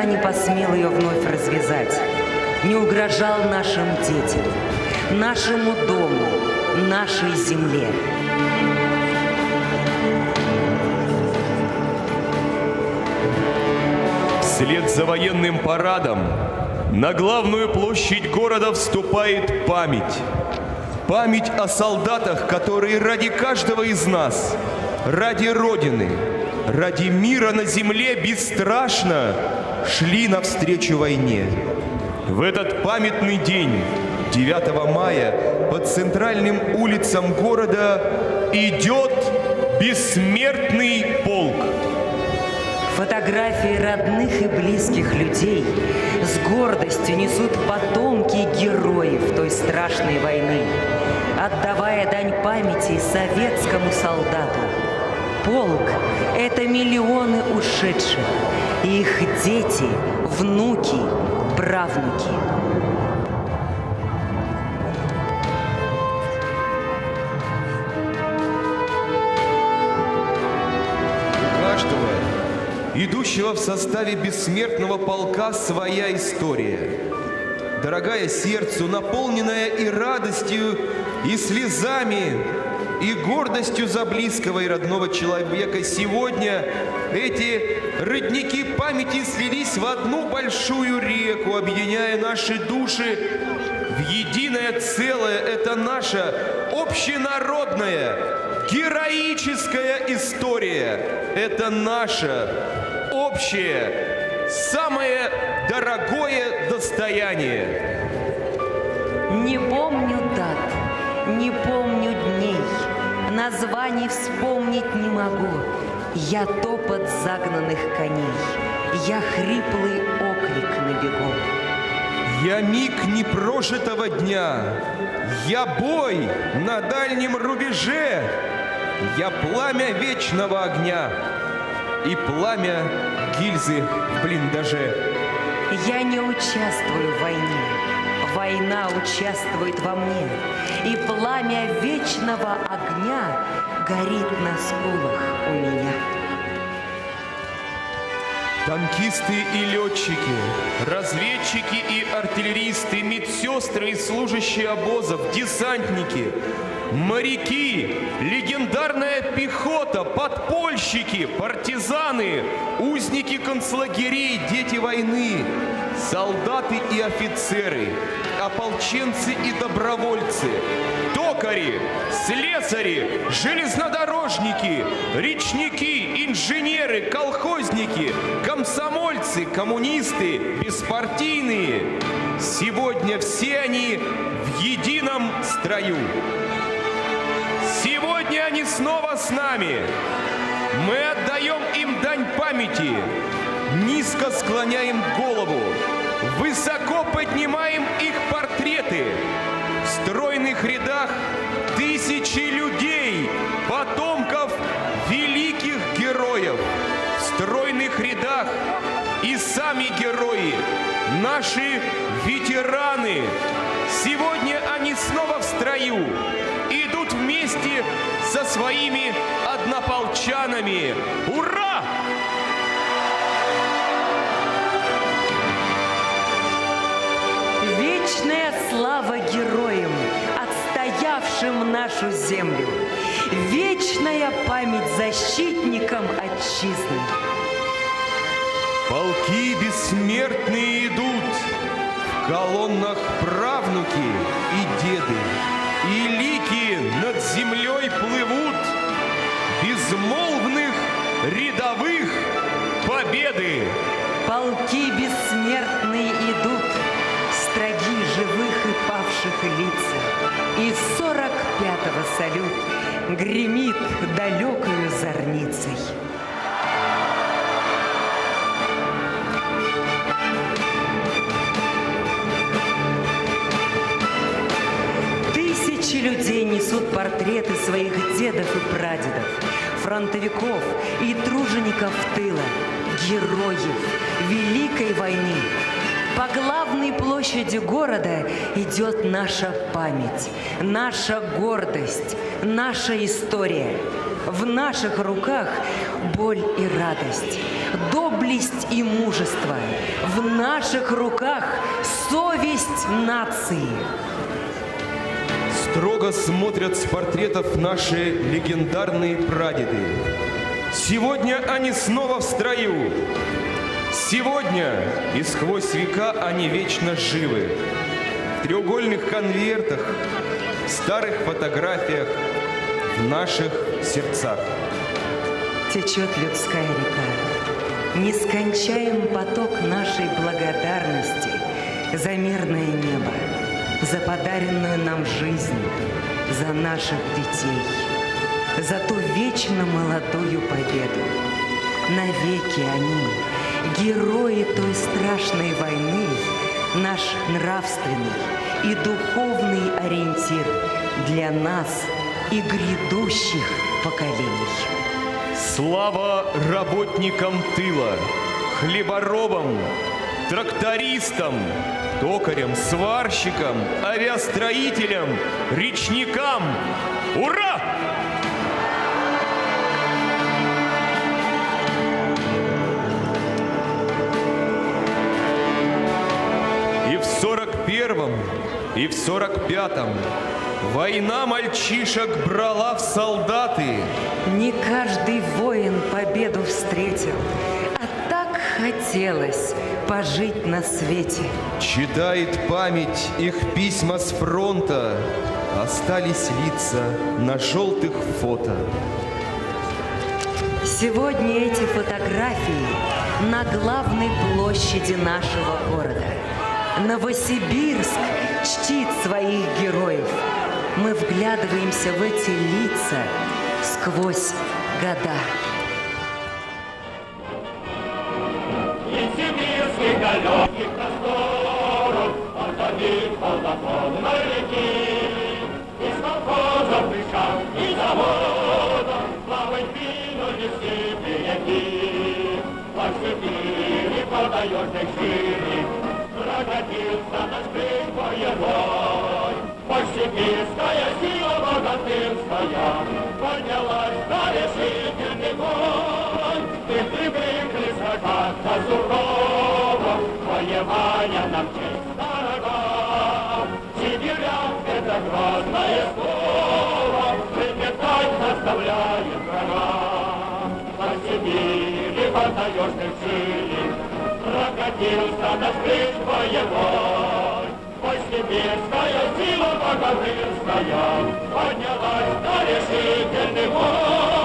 никогда не посмел ее вновь развязать, не угрожал нашим детям, нашему дому, нашей земле. Вслед за военным парадом на главную площадь города вступает память. Память о солдатах, которые ради каждого из нас, ради Родины, ради мира на земле бесстрашно шли навстречу войне. В этот памятный день, 9 мая, по центральным улицам города идет бессмертный полк. Фотографии родных и близких людей с гордостью несут потомки героев той страшной войны, отдавая дань памяти советскому солдату. Полк – это миллионы ушедших, и их дети, внуки, правнуки. Идущего в составе бессмертного полка своя история. Дорогая сердцу, наполненная и радостью, и слезами, и гордостью за близкого и родного человека, сегодня эти родники памяти слились в одну большую реку, объединяя наши души в единое целое. Это наша общенародная, героическая история. Это наша общее, самое дорогое достояние. Не помню дат, не помню дней, названий вспомнить не могу. Я топот загнанных коней, я хриплый оклик на бегу. Я миг непрожитого дня, я бой на дальнем рубеже, я пламя вечного огня и пламя гильзы в блиндаже. Я не участвую в войне, война участвует во мне, и пламя вечного огня горит на скулах у меня. Танкисты и летчики, разведчики и артиллеристы, медсестры и служащие обозов, десантники, моряки, легендарная пехота, подпольщики, партизаны, узники концлагерей, дети войны, солдаты и офицеры, ополченцы и добровольцы, токари, слесари, железнодорожники, речники, инженеры, колхозники, комсомольцы, коммунисты, беспартийные. Сегодня все они в едином строю. Сегодня они снова с нами. Мы отдаем им дань памяти, низко склоняем голову, высоко поднимаем их портреты. В стройных рядах тысячи людей, потомков великих героев. В стройных рядах и сами герои, наши ветераны. Сегодня они снова в строю, идут вместе со своими однополчанами. Ура! Вечная слава героям, отстоявшим нашу землю. Вечная память защитникам отчизны. Полки бессмертные идут, в колоннах правнуки и деды, и лики над землей плывут, безмолвных рядовых победы. Полки бессмертные идут, строги живых и павших лица, и 45-го салют гремит далекою зорницей. Тысячи людей несут портреты своих дедов и прадедов, фронтовиков и тружеников тыла, героев Великой войны. По главной площади города идет наша память, наша гордость, наша история. В наших руках боль и радость. доблесть и мужество. В наших руках совесть нации. Строго смотрят с портретов наши легендарные прадеды. Сегодня они снова в строю. Сегодня и сквозь века они вечно живы. В треугольных конвертах, в старых фотографиях, в наших сердцах. Течет людская река, нескончаем поток нашей благодарности за мирное небо, за подаренную нам жизнь, за наших детей, за ту вечно молодую победу. Навеки они, герои той страшной войны, наш нравственный и духовный ориентир для нас и грядущих поколений. Слава работникам тыла, хлеборобам, трактористам, токарям, сварщикам, авиастроителям, речникам! Ура! И в 41-м, и в 45-м война мальчишек брала в солдаты. Не каждый воин победу встретил, а так хотелось пожить на свете. Читает память их письма с фронта, остались лица на желтых фото. Сегодня эти фотографии на главной площади нашего города. Новосибирск чтит своих героев. Мы вглядываемся в эти лица сквозь года. Сибирских далеких просторов отходит полнофонной реки. Из колхозов и шахт и заводов плавать двинули все моряки. По Сибири подаешь шире, прокатился наш крик боевой. Большевистская сила богатырская поднялась на решительный бой. Мы привыкли сражаться сурово, воевая нам честь дорога. Сибиряк — это грозное слово, припекать заставляет врага. По Сибири подаешь шире, прокатился наш крик боевой. Сибирская сила богатырская поднялась на решительный бой.